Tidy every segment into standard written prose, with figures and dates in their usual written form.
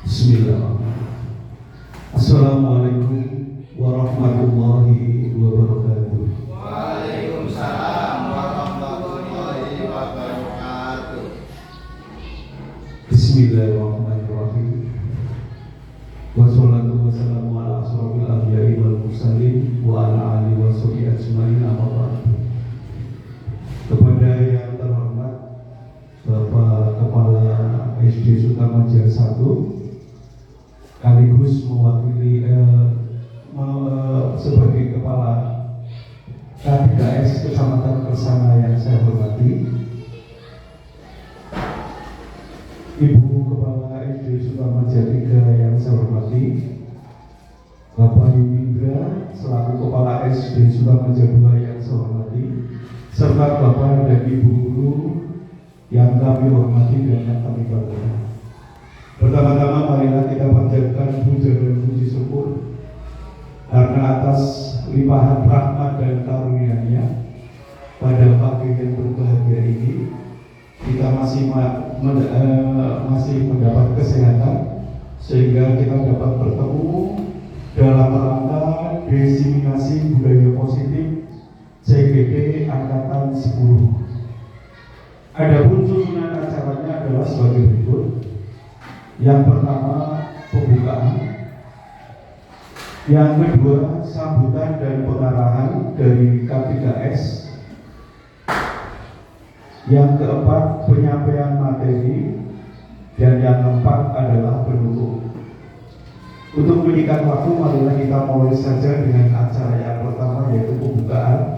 Bismillahirrahmanirrahim. Assalamualaikum warahmatullahi wabarakatuh. Waalaikumsalam warahmatullahi wabarakatuh. Bismillahirrahmanirrahim. Wassalatu wassalamu ala asrofil anbiya'i wal mursalin wa ala alihi wa sahbihi ajmain, amma ba'd. Kepada yang terhormat Bapak Kepala SD Sukamajaya 1 sekaligus mewakili sebagai Kepala K3S Kecamatan Kersana yang saya hormati, Ibu Kepala SD Sukamajaya 3 yang saya hormati, Bapak Yudhindra selaku Kepala SD Sukamajaya 2 yang saya hormati, serta Bapak dan Ibu Guru yang kami hormati dan yang kami banggakan. Pertama-tama marilah kita panjatkan puja dan puji syukur karena atas limpahan rahmat dan karunia-Nya pada pagi yang berbahagia ini kita masih mendapat kesehatan sehingga kita dapat bertemu dalam rangka diseminasi budaya positif CGD Angkatan 10. Adapun susunan acaranya adalah sebagai berikut. Yang pertama, pembukaan. Yang kedua, sambutan dan pengarahan dari K3S. Yang keempat, penyampaian materi. Dan yang keempat adalah penutup. Untuk menyingkat waktu, marilah kita mulai saja dengan acara yang pertama, yaitu pembukaan.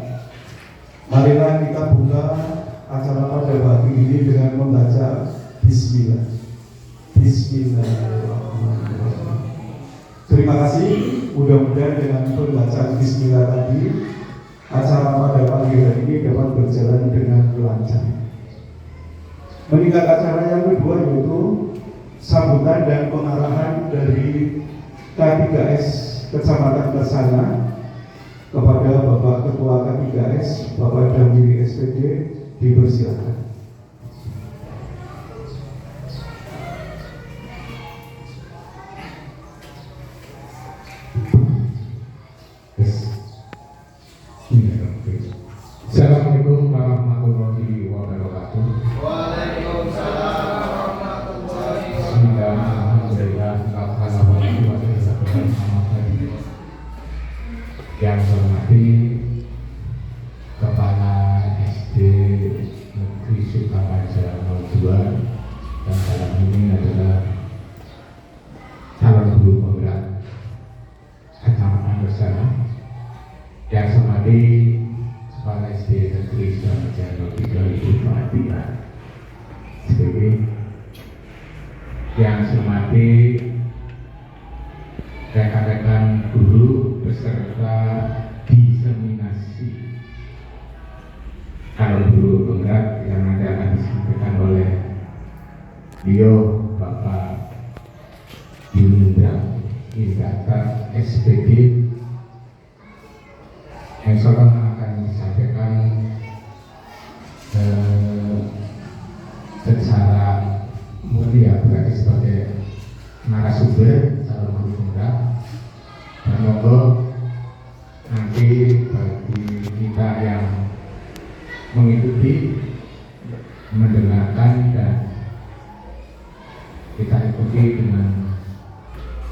Marilah kita buka acara pada pagi ini dengan membaca Bismillah. Bismillahirrahmanirrahim. Terima kasih. Mudah-mudahan dengan pembacaan Bismillah tadi, acara pada pagi hari ini dapat berjalan dengan lancar. Meningkat acara yang kedua yaitu sambutan dan pengarahan dari K3S Kecamatan Kersana kepada Bapak Ketua K3S, Bapak Damiri SPD, dipersilakan. Assalamualaikum warahmatullahi wabarakatuh. Waalaikumsalam warahmatullahi Bismillahirrahmanirrahim. Yang saya hormati Kepala SD Negeri Sukamajaya 02 dan dalam ini adalah calon guru penggerak Kecamatan Kersana. Yang saya hormati Kepala SD Negeri Sukamajaya 03 Ibu Fatia SPG. Yang saya hormati rekan-rekan guru beserta diseminasi calon guru penggerak yang nanti akan disampaikan oleh beliau Bapak Yudhindra Indata SPD, yang sekarang akan disampaikan secara mulia berarti sebagai narasumber calon guru penggerak. Dan monggo nanti bagi kita yang mengikuti, mendengarkan dan kita ikuti dengan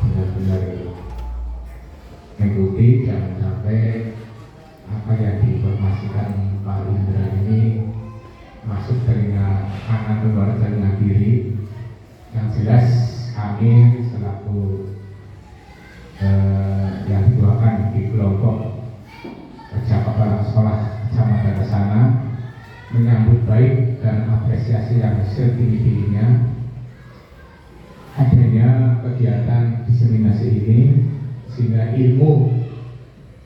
benar-benar mengikuti, jangan sampai apa yang diinformasikan Pak Indra ini masuk telinga kanan keluar telinga kiri. Yang jelas kami selaku yang dikeluarkan di kelompok kerja kepala sekolah Kecamatan Kersana menyambut baik dan apresiasi yang setinggi-tingginya adanya kegiatan diseminasi ini, sehingga ilmu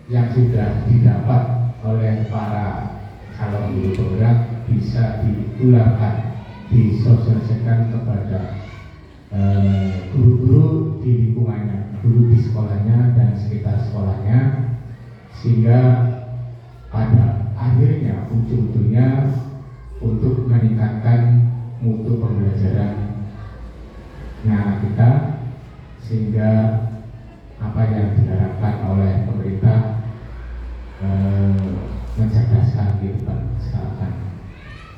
yang sudah didapat oleh para calon guru penggerak bisa ditularkan, disosialisasikan kepada guru-guru di lingkungannya, guru di sekolahnya dan sekitar sekolahnya, sehingga pada akhirnya ujung-ujungnya untuk meningkatkan mutu pembelajaran anak kita sehingga apa yang diharapkan oleh pemerintah mencerdaskan kehidupan masyarakat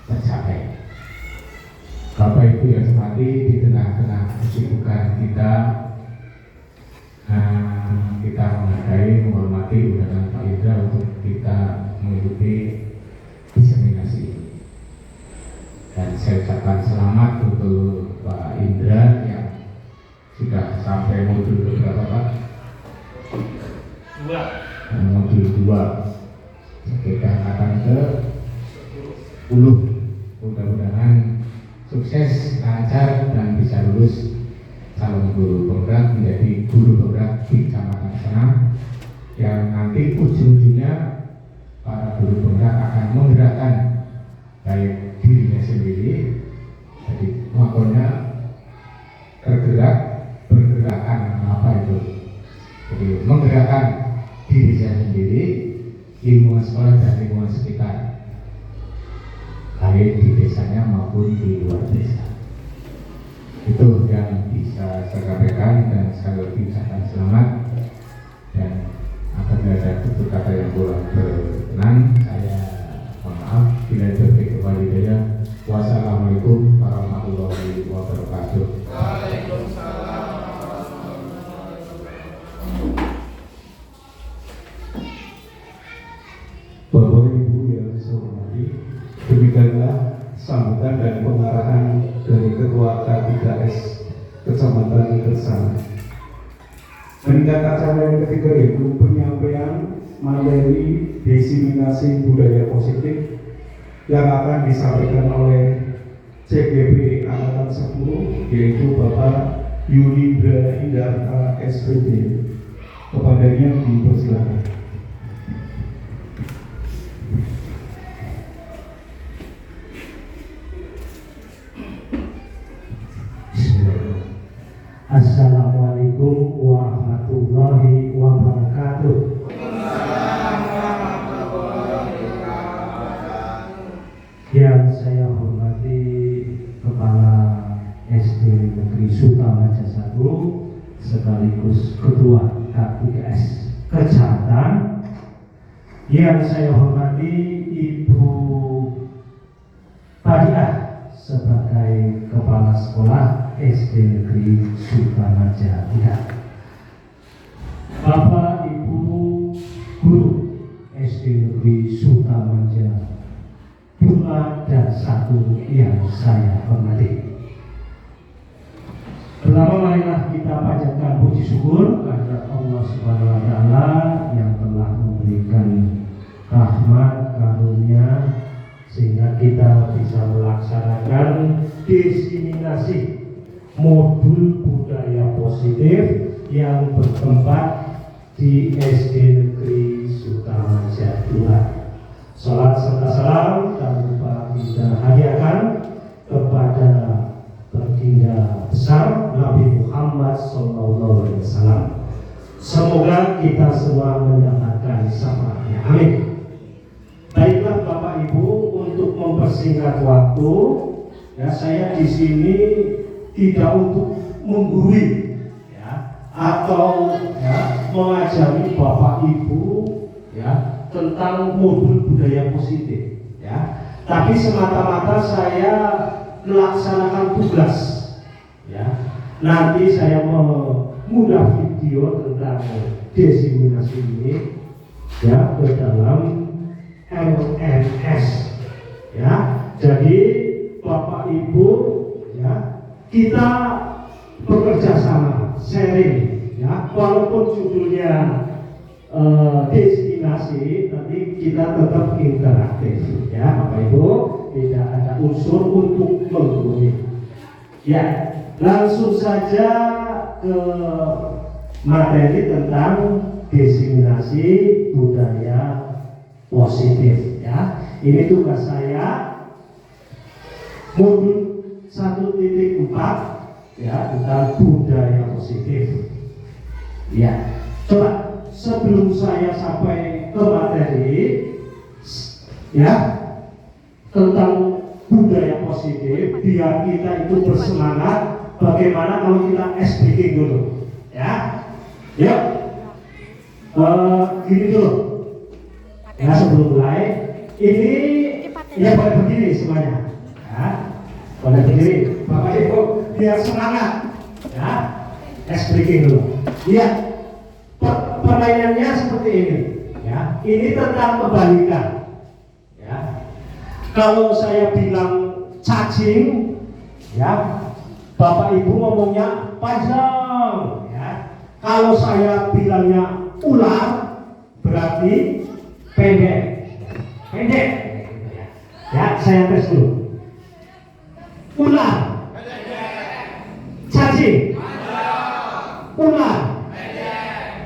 tercapai. Bapak Ibu yang hormati, di tengah-tengah kesibukan kita menghargai, menghormati undangan Pak Indra untuk kita mengikuti diseminasi. Dan saya ucapkan selamat untuk Pak Indra yang sudah sampai modul berapa Pak? 2. Modul 2. Kita akan ke 10. Mudah-mudahan sukses, lancar, dan bisa lulus calon guru penggerak menjadi guru penggerak di kecamatan sana, yang nanti ujung-ujungnya para guru penggerak akan menggerakkan baik dirinya sendiri, jadi makanya tergerak, bergerakan apa itu, jadi menggerakkan diri saya sendiri, lingkungan sekolah dan lingkungan sekitar, baik di desanya maupun di luar desa. Itu yang bisa saya sampaikan, dan sekali lagi ucapkan selamat. Dan apabila ada tutur kata yang kurang berkenan, saya mohon maaf. Bila terjadi kembali, wassalamualaikum warahmatullahi wabarakatuh. Waalaikumsalam. Bapak Ibu yang saya hormati, demikianlah sambutan dan pengarahan dari Ketua K3S Kecamatan Gersang. Meningkat acara yang ketiga yaitu penyampaian materi diseminasi budaya positif yang akan disampaikan oleh CGP Angkatan 10, yaitu Bapak Yunindra Indarta SPD. Kepadanya dipersilakan. Assalamualaikum warahmatullahi wabarakatuh. Yang saya hormati Kepala SD Negeri Sukamaja 1 sekaligus Ketua K3S Kecamatan. Yang saya hormati Ibu Padiah sebagai Kepala Sekolah SD Negeri Sukamaja 3, Bapak Ibu Guru SD Negeri Sukamaja 2 dan 1 yang saya hormati. Pertama, marilah kita panjatkan puji syukur kepada Allah Subhanahu wa Ta'ala yang telah memberikan rahmat karunia sehingga kita bisa melaksanakan diseminasi modul budaya positif yang bertempat di SD Negeri Sukamaja 2. Salat serta salam tak lupa kita hadiahkan kepada baginda besar Nabi Muhammad SAW. Semoga kita semua mendapatkan syafaatnya. Amin. Baiklah Bapak Ibu, untuk mempersingkat waktu, ya saya di sini tidak untuk menggurui ya, atau ya, mengajari Bapak Ibu ya tentang modul budaya positif ya, tapi semata-mata saya melaksanakan tugas ya. Nanti saya mengunggah video tentang diseminasi ini ya ke dalam LMS ya. Jadi Bapak Ibu ya, kita bekerja sama, sharing ya, walaupun judulnya diseminasi, tapi kita tetap interaktif ya Bapak Ibu, tidak ada unsur untuk menggurui ya. Langsung saja ke materi tentang diseminasi budaya positif ya. Ini tugas saya modul 1.4 ya tentang budaya positif ya. Coba sebelum saya sampai ke materi ya tentang budaya positif, biar kita itu bersemangat. Bagaimana kalau kita SBK dulu? Ya, yuk. Gini dulu. Ya, sebelum mulai, ini ya boleh berdiri semuanya. Ya, boleh berdiri. Bapak Ibu, biar semangat. Ya, breaking dulu. Iya, permainannya seperti ini. Ya, ini tentang kebalikan. Ya, kalau saya bilang cacing, ya, Bapak Ibu ngomongnya panjang. Ya, kalau saya bilangnya ular, berarti pendek. Pendek. Ya, saya tes dulu. Ular, cacing, ular,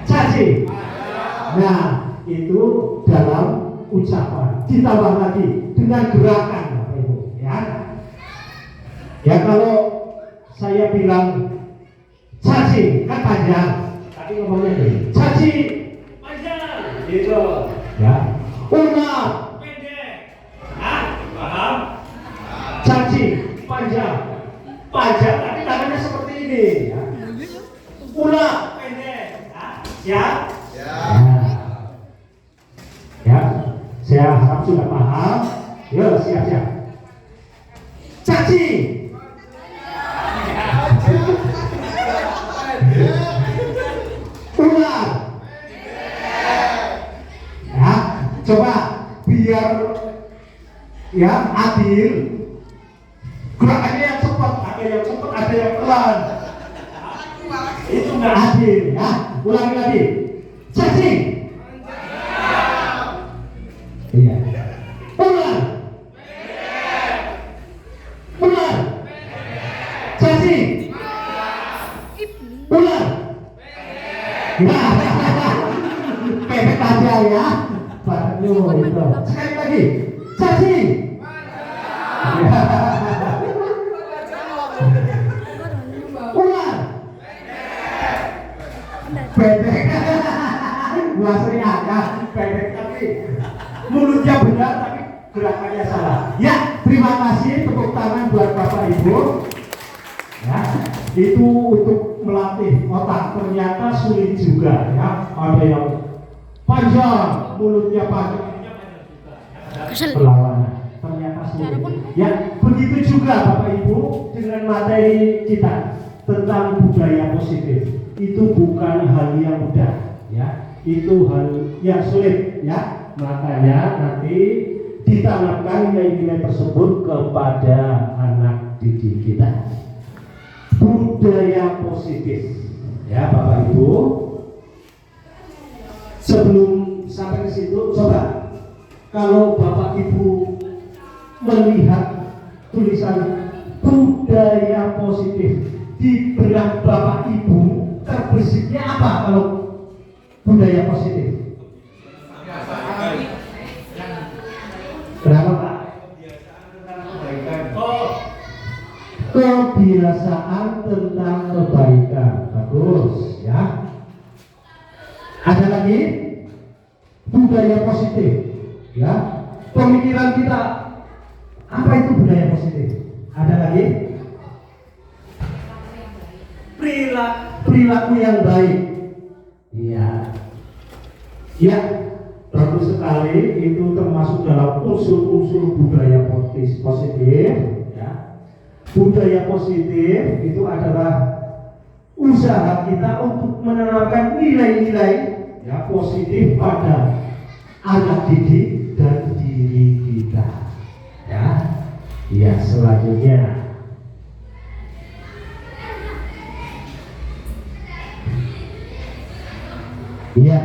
cacing. Nah, itu dalam ucapan. Ditambah lagi dengan gerakan, Bapak Ibu. Ya, ya kalau saya bilang cacing kan panjang, tapi ngomongnya nih cacing panjang, gitu. Ya, ular pendek. Ah, paham? Cacing panjang, panjang tapi tangannya seperti ini. Ya. Ular pendek. Ya, ya, saya harap sudah paham. Yuk, siap-siap. Cacing. Ular. Ya, coba biar ya adil. Gerakannya yang cepat, ada yang cepat, ada yang pelan. Itu nggak adil, ya. Ulangi lagi. Cacing. Iya. Ular. Ular. Cacing. Ular. Pendek aja ya. Badannya itu. Sekali lagi. Cacing. Ular. Pendek. Gua sering ada pendek tapi mulutnya benar tapi gerakannya salah. Ya, terima kasih, tepuk tangan buat Bapak Ibu. Ya, itu untuk melatih otak. Ternyata sulit juga ya. Ada yang panjang, mulutnya panjang, perlawanan. Ternyata sulit. Ya, begitu juga Bapak Ibu dengan materi kita tentang budaya positif. Itu bukan hal yang mudah, ya. Itu hal yang sulit, ya. Makanya nanti ditanamkan nilai-nilai tersebut kepada anak didik kita. Budaya positif, ya Bapak Ibu. Sebelum sampai ke situ, coba kalau Bapak Ibu melihat tulisan budaya positif di benak Bapak Ibu, terbersiknya apa kalau budaya positif? Kenapa Pak? Kebiasaan tentang kebaikan. Bagus ya. Ada lagi budaya positif, ya. Pemikiran kita apa itu budaya positif? Ada lagi perilaku yang baik. Iya. Ya, bagus sekali. Itu termasuk dalam unsur-unsur budaya positif. Ya. Budaya positif itu adalah usaha kita untuk menanamkan nilai-nilai ya positif pada anak didik dan diri kita. Ya, ya selanjutnya. Iya.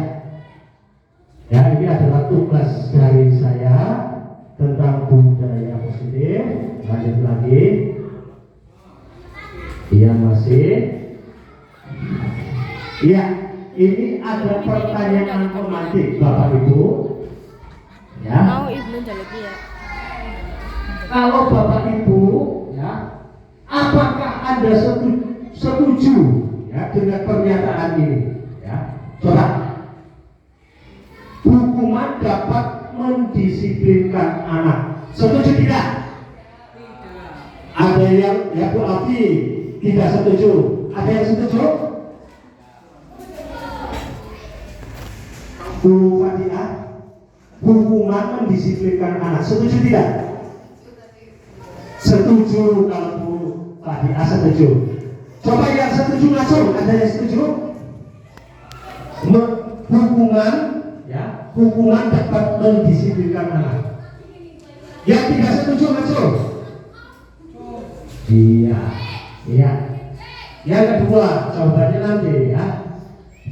Ya, ini adalah tugas dari saya tentang budaya positif. Lanjut lagi. Iya masih. Iya, ini ada pertanyaan pemantik Bapak Ibu. Ya. Kalau Bapak Ibu, ya, apakah Anda setuju ya dengan pernyataan ini? Ya, coba. Hukuman dapat mendisiplinkan anak. Setuju tidak? Ada yang ya Bu Alfi tidak setuju. Ada yang setuju? Bu Fadiah, hukuman mendisiplinkan anak, setuju tidak? Setuju. Kalau Bu Fadiah setuju, coba yang setuju langsung, ada yang setuju? Hukuman, ya, hukuman dapat mendisiplinkan anak. Yang tidak setuju langsung? Iya, iya. Yang kedua, jawabannya nanti ya.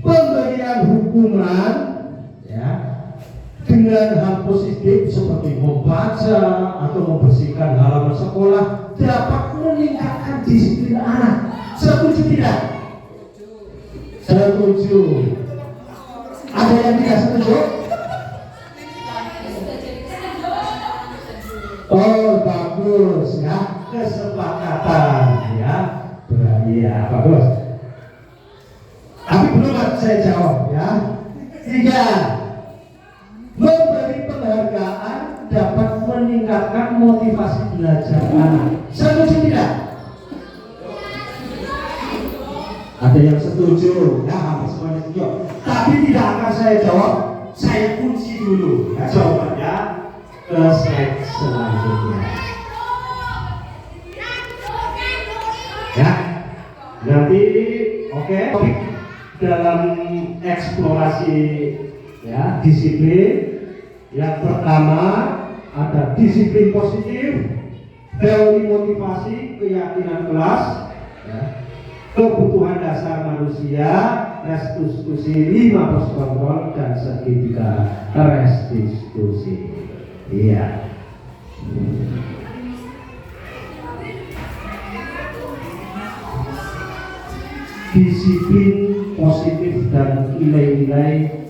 Pemberian hukuman, ya, dengan hal positif seperti membaca atau membersihkan halaman sekolah dapat meningkatkan disiplin anak. Setuju tidak? Setuju. Ada yang tidak setuju? Oh, bagus ya, kesepakatan ya. Iya, bagus. Tapi belum saya jawab ya. 3. Memberi penghargaan dapat meningkatkan motivasi belajar anak. Setuju tidak? Ada yang setuju, ya, hampir semuanya setuju. Tapi tidak akan saya jawab, saya kunci dulu ya, jawabannya ke slide selanjutnya. Ya, nanti oke. Dalam eksplorasi ya disiplin, yang pertama ada disiplin positif, teori motivasi, keyakinan kelas, ya, kebutuhan dasar manusia, restitusi 5 pos kontrol, dan segitiga restitusi. Iya. Disiplin positif dan nilai-nilai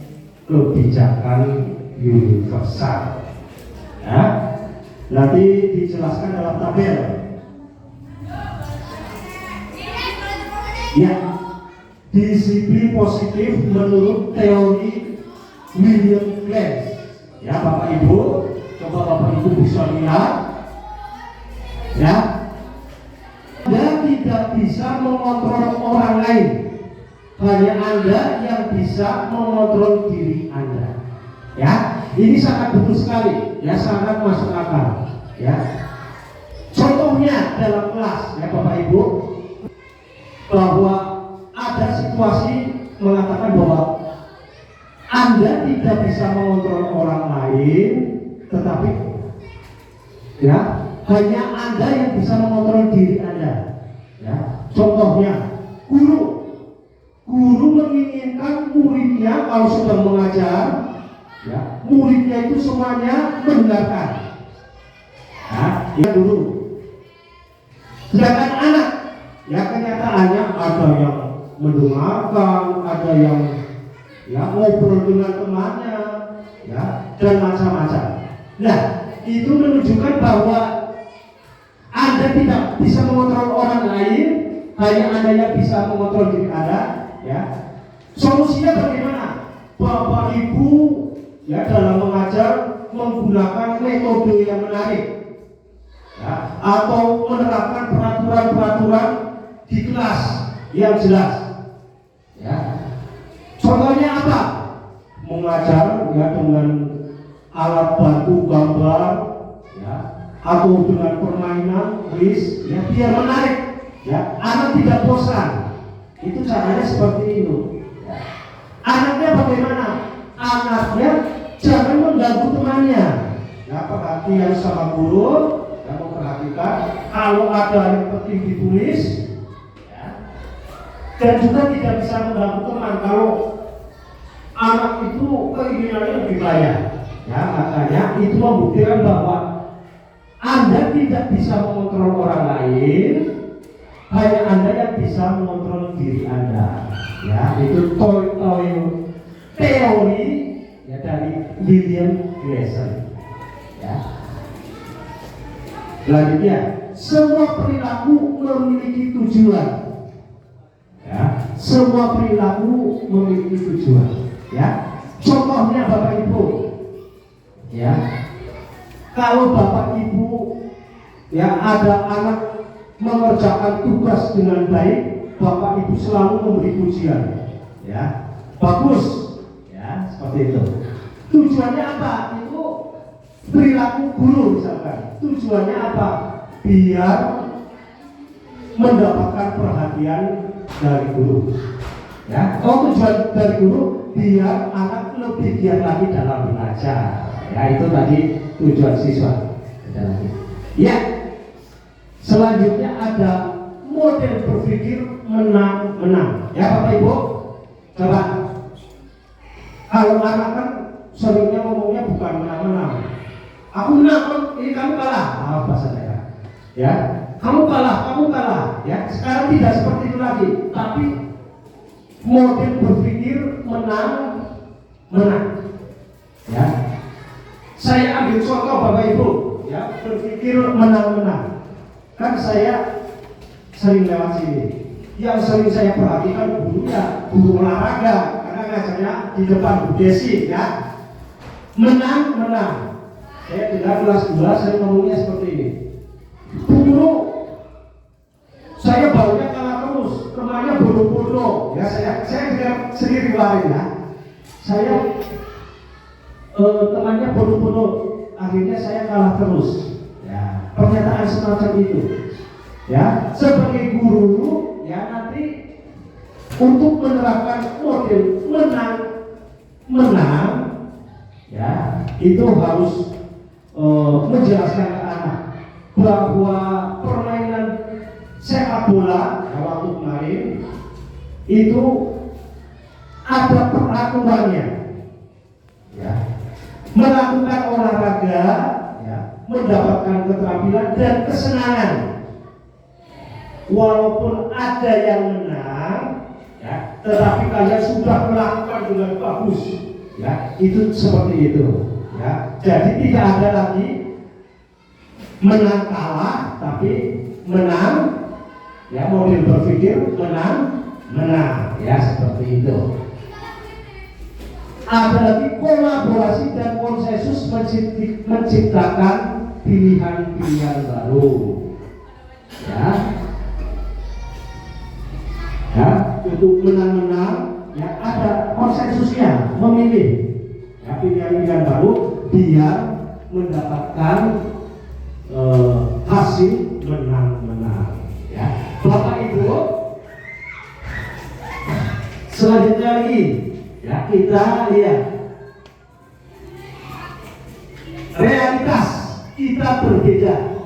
kebijakan universal. Ya, nanti dijelaskan dalam tabel. Ya, disiplin positif menurut teori William Glasser. Ya, Bapak Ibu, coba Bapak Ibu bisa lihat. Ya, Anda tidak bisa mengontrol orang lain, hanya Anda yang bisa mengontrol diri Anda. Ya, ini sangat betul sekali, ya, sangat masuk akal. Ya, contohnya dalam kelas, ya Bapak Ibu, bahwa ada situasi mengatakan bahwa Anda tidak bisa mengontrol orang lain, tetapi ya hanya Anda yang bisa mengontrol diri Anda. Ya, contohnya guru menginginkan muridnya kalau sedang mengajar, ya, muridnya itu semuanya mendengarkan. Ya, guru. Sedangkan anak, ya, kenyataannya ada yang mendengarkan, ada yang ya ngobrol dengan temannya, ya, dan macam-macam. Nah, itu menunjukkan bahwa Anda tidak bisa mengontrol orang lain, hanya Anda yang bisa mengontrol diri Anda. Ya, solusinya bagaimana? Bapak Ibu ya dalam mengajar menggunakan metode yang menarik, ya, atau menerapkan peraturan-peraturan di kelas yang jelas. Ya, contohnya apa? Mengajar ya dengan alat bantu gambar, ya, atau dengan permainan kuis, ya, biar menarik, ya, anak tidak bosan. Itu caranya seperti itu. Ya. Anaknya bagaimana? Anaknya jangan mengganggu temannya. Ya, perhatian sama guru, ya, memperhatikan kalau ada yang penting ditulis, ya, dan juga tidak bisa mengganggu teman. Kalau anak itu keinginannya lebih banyak, ya, makanya itu membuktikan bahwa Anda tidak bisa mengontrol orang lain, hanya Anda yang bisa mengontrol diri Anda. Ya, itu teori ya dari William Glasser. Ya. Selanjutnya, semua perilaku memiliki tujuan. Ya, semua perilaku memiliki tujuan. Ya, contohnya Bapak Ibu, ya, kalau Bapak Ibu ya ada anak mengerjakan tugas dengan baik, Bapak Ibu selalu memberi pujian. Ya, bagus. Ya, seperti itu. Tujuannya apa? Itu perilaku guru misalkan. Tujuannya apa? Biar mendapatkan perhatian dari guru. Ya, tujuan dari guru biar anak lebih giat lagi dalam belajar. Ya, itu tadi tujuan siswa. Ada lagi. Ya. Selanjutnya ada model berpikir menang-menang. Ya, Bapak Ibu. Coba. Kalau anak kan seringnya ngomongnya bukan menang-menang. Aku menang, ini kamu kalah. Apa saja. Ya, kamu kalah. Ya, sekarang tidak seperti itu lagi. Tapi model berpikir menang. Ya, saya ambil contoh Bapak Ibu. Ya, berpikir menang. Kan saya sering lewat sini. Yang sering saya perhatikan guru olahraga karena ngajarnya di depan Bu Desi, ya. Menang. Saya dengar kelas 2 saya ngomongnya seperti ini. Bu Guru, saya baunya kalah terus, temannya bodoh-bodoh. Ya, saya dengar sendiri kemarin, ya. Saya temannya bodoh-bodoh, akhirnya saya kalah terus. Ya, pernyataan semacam itu. Ya, sebagai guru, ya nanti untuk menerapkan model menang, ya itu harus menjelaskan ke anak bahwa permainan sepak bola waktu kemarin itu ada peraturannya, ya. Melakukan olahraga, ya, mendapatkan keterampilan dan kesenangan. Walaupun ada yang menang, ya, tetapi kalian sudah melakukan dengan bagus, ya, itu seperti itu, ya. Jadi tidak ada lagi menang kalah, tapi menang, ya, model berpikir menang, ya, seperti itu. Ada lagi kolaborasi dan konsensus menciptakan pilihan-pilihan baru, ya. Ya, untuk menang, ya, ada konsensusnya, memilih, ya, pilihan-pilihan baru biar mendapatkan hasil menang, ya. Bapak Ibu, selanjutnya lagi, ya, kita lihat realitas kita berbeda.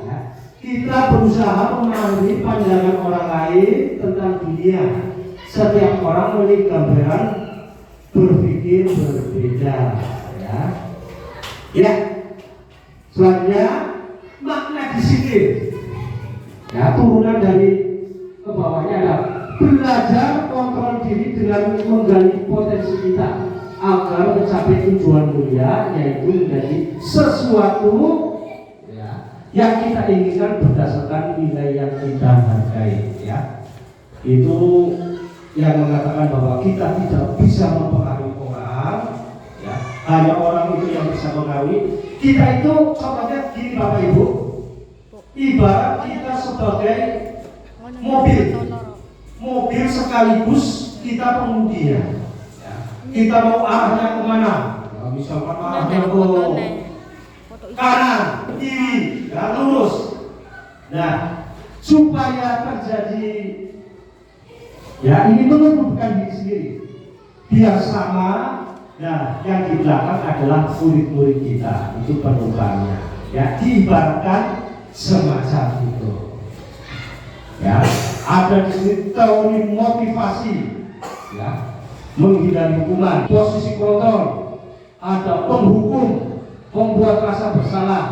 Kita berusaha memahami pandangan orang lain tentang dunia. Setiap orang memiliki gambaran berpikir berbeda, ya. Ya. Selanjutnya makna disiplin. Ya, turunan dari ke bawahnya ada belajar kontrol diri dengan menggali potensi kita agar mencapai tujuan mulia, yaitu menjadi sesuatu yang kita inginkan berdasarkan nilai yang kita hargai, ya. Itu yang mengatakan bahwa kita tidak bisa mempengaruhi orang, ya. Hanya orang itu yang bisa mempengaruhi. Kita itu contohnya gini Bapak Ibu, ibarat kita sebagai mobil sekaligus kita pengemudinya, ya. Kita mau arahnya kemana? Ya, misalkan arahnya ke kanan, kiri, dan lurus. Nah, supaya terjadi, ya, ini menentukan diri sendiri biar sama. Nah, yang di belakang adalah murid-murid kita, itu penumpangnya, ya, diibaratkan semacam itu, ya. Ada di sini teori motivasi, ya, menghindari hukuman, posisi kontrol, ada penghukum, membuat rasa bersalah,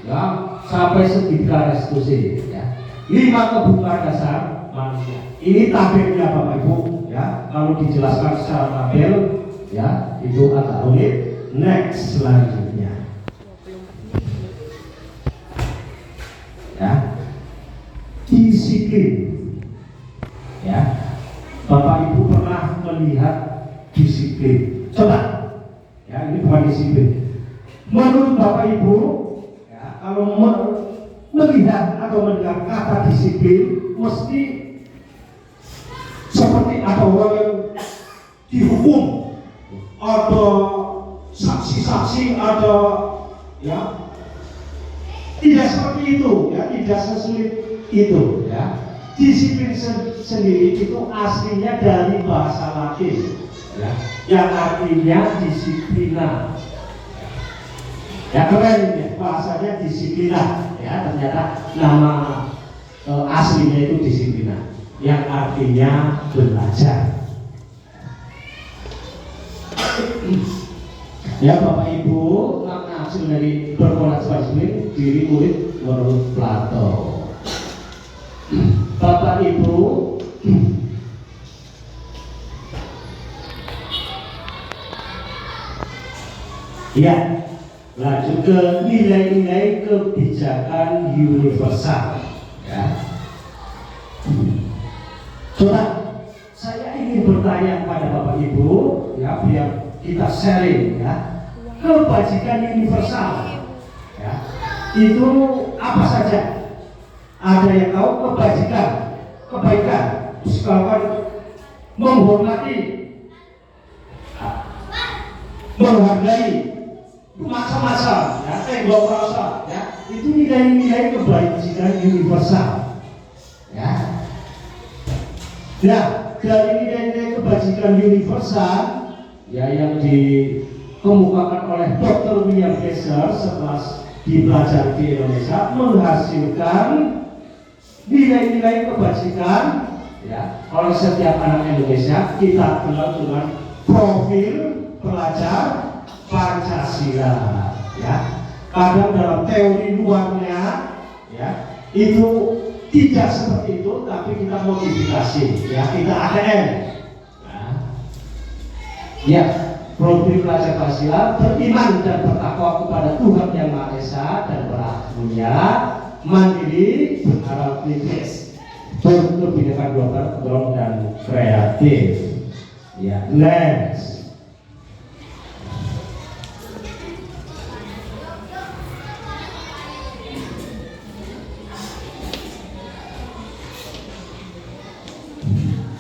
ya, sampai segitiga restitusi, ya. 5 kebutuhan dasar manusia. Ini tabelnya Bapak Ibu, ya. Kalau dijelaskan secara tabel, ya, itu agak rumit. Next selanjutnya, ya, disiplin, ya. Bapak Ibu pernah melihat disiplin? Coba, ya, ini bukan disiplin. Menurut Bapak Ibu, ya, kalau melihat atau mendengar kata disiplin, mesti seperti ada orang yang dihukum atau ada ya tidak seperti itu ya, tidak sesulit itu ya. Disiplin sendiri itu aslinya dari bahasa Latin ya, yang artinya disiplina. Ya keren ya, bahasanya disiplina ya, ternyata nama aslinya itu disiplina yang artinya belajar. Ya Bapak Ibu, makna hasil dari berkomunikasi diri murid menurut Plato. Bapak Ibu, ya, lanjut ke nilai-nilai kebijakan universal. Ya. Coba saya ingin bertanya kepada Bapak Ibu, ya, biar kita sharing ya. Kebajikan universal, ya, itu apa saja? Ada yang tahu kebajikan, kebaikan, misalkan menghormati, menghargai, macam-macam, ya, tengok rasa, ya, itu nilai-nilai kebajikan universal, ya. Nah, dari nilai-nilai kebajikan universal, ya, yang dikemukakan oleh Dr. William Glasser setelah dipelajari di Indonesia, menghasilkan nilai-nilai kebajikan ya oleh setiap anak Indonesia. Kita kenal dengan profil pelajar Pancasila ya. Kadang dalam teori luarnya ya itu tidak seperti itu, tapi kita modifikasi ya, kita ADN ya. Profil pelajar Pancasila beriman dan bertakwa kepada Tuhan Yang Maha Esa dan beragama, mandiri, berharap kritis, berkebinekaan global dan kreatif. Ya, next.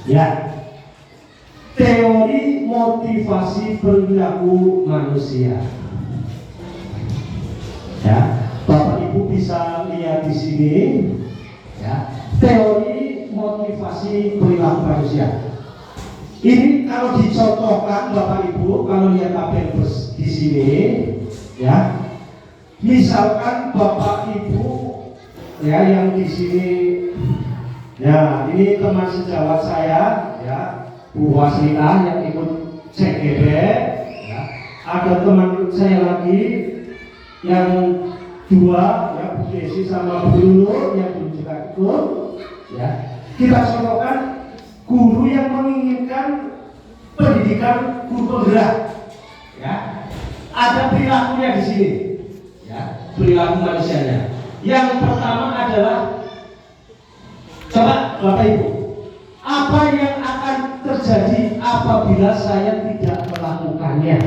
Ya. Teori motivasi perilaku manusia. Ya, Bapak Ibu bisa lihat di sini. Ya, teori motivasi perilaku manusia. Ini kalau dicontohkan Bapak Ibu, kalau lihat tabel di sini, ya, misalkan Bapak Ibu, ya, yang di sini, ya, ini teman sejawat saya, ya. Bu Waslita yang ikut CGB, ya. Ada teman saya lagi yang dua, ya, Bu Desi sama Bu Lulu yang juga ikut, ya. Kita contohkan guru yang menginginkan pendidikan guru penggerak, ya. Ada perilakunya di sini, ya, perilaku manusianya. Yang pertama adalah, coba Bapak Ibu, apa yang akan terjadi apabila saya tidak melakukannya?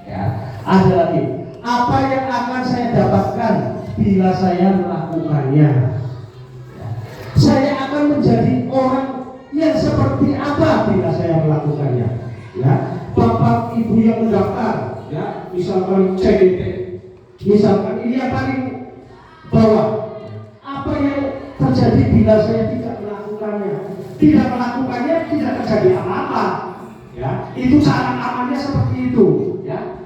Ya, ada lagi. Apa yang akan saya dapatkan bila saya melakukannya? Ya. Saya akan menjadi orang yang seperti apa bila saya melakukannya? Ya, Bapak Ibu yang mendaftar, ya, misalkan CDT, misalkan ini yang paling bawah. Apa yang terjadi bila saya tidak melakukannya? Tidak melakukannya tidak terjadi apa-apa, ya. Itu cara amannya seperti itu, ya.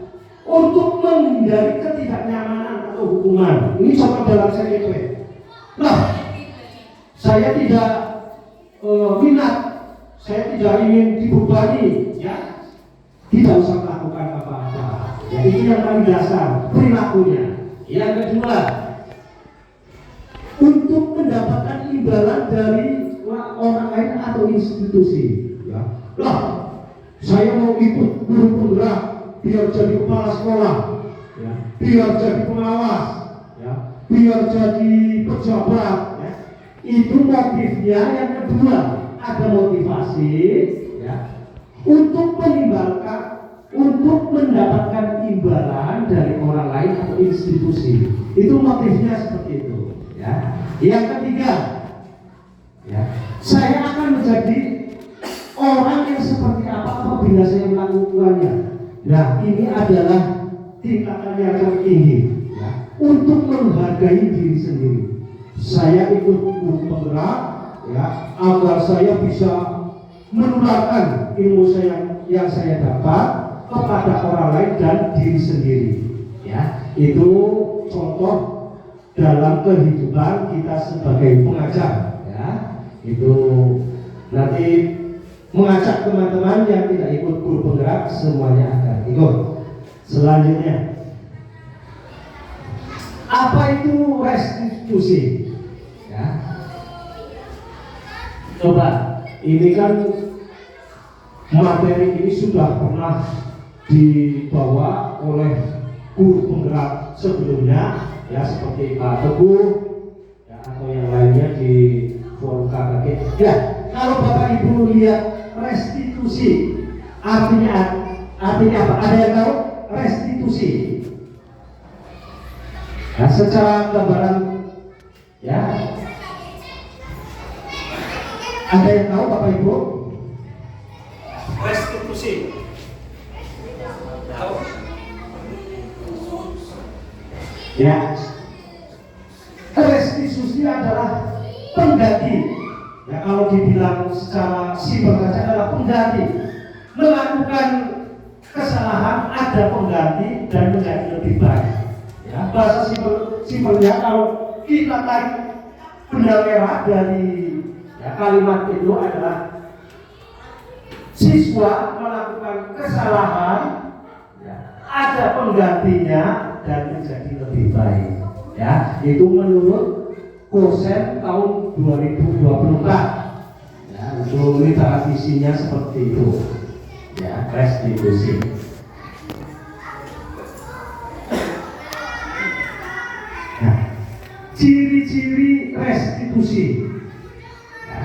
Untuk menghindari ketidaknyamanan atau hukuman. Ini contoh dalam CDP. Nah, saya tidak minat, saya tidak ingin dibebani, ya. Tidak usah melakukan apa-apa. Ya, itu yang paling dasar perilakunya. Yang kedua, untuk mendapatkan imbalan dari orang lain atau institusi, ya. Lah, saya mau ikut guru penggerak biar jadi kepala sekolah, ya, biar jadi pengawas, ya, biar jadi pejabat, ya. Itu motifnya. Yang kedua, ada motivasi, ya, untuk menimbalkan, untuk mendapatkan imbalan dari orang lain atau institusi. Itu motifnya seperti itu, ya. Yang ketiga, ya, saya akan menjadi orang yang seperti apa apabila saya melakukannya. Nah, ini adalah tingkatan yang tertinggi, ya, untuk menghargai diri sendiri. Saya ikut guru penggerak, ya, agar saya bisa menularkan ilmu yang saya dapat kepada orang lain dan diri sendiri. Ya, itu contoh dalam kehidupan kita sebagai pengajar. Ya, itu nanti mengajak teman-teman yang tidak ikut guru penggerak semuanya akan ikut. Selanjutnya, apa itu restitusi? Ya, coba, ini kan materi ini sudah pernah dibawa oleh guru penggerak sebelumnya, ya, seperti Pak Teguh, ya, atau yang lainnya di forum KKG. Ya, kalau Bapak Ibu lihat restitusi artinya apa? Ada yang tahu restitusi? Nah, secara gambaran, ya, ada yang tahu Bapak Ibu? Restitusi. Tahu? Ya. Restitusi adalah pengganti. Ya, kalau dibilang secara simpel saja adalah pengganti. Melakukan kesalahan, ada pengganti dan menjadi lebih baik. Ya, bahasa simpelnya kalau kita tarik benang merah dari, ya, kalimat itu adalah siswa melakukan kesalahan, ya, ada penggantinya dan menjadi lebih baik. Ya, itu menurut Kosen tahun 2024. Ya, untuk literasinya seperti itu. Ya, restitusi. Nah, ciri-ciri restitusi. Ya,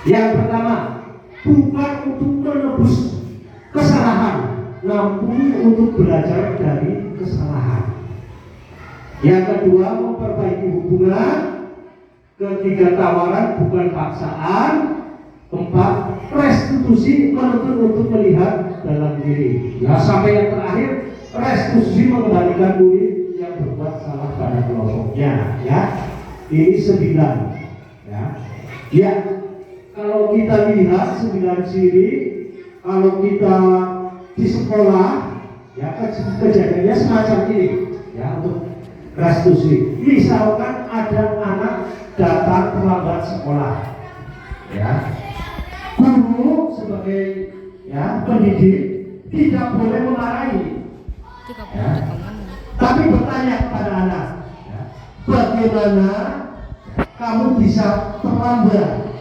yang pertama, bukan untuk menebus kesalahan, namun untuk belajar dari kesalahan. Yang kedua, memperbaiki hubungan. Ketiga, tawaran bukan paksaan. Keempat, restitusi menuntut untuk melihat dalam diri. Ya, sampai yang terakhir, restitusi mengembalikan murid yang berbuat salah pada kelompoknya. Ya, ini 9. Ya, ya. Kalau kita lihat 9 ciri, kalau kita di sekolah, ya, kejadiannya semacam ini. Ya, untuk restitusi. Misalkan ada anak datang terlambat sekolah, ya, guru sebagai, ya, pendidik tidak boleh memarahi, ya, tapi bertanya kepada anak, ya, bagaimana kamu bisa terlambat?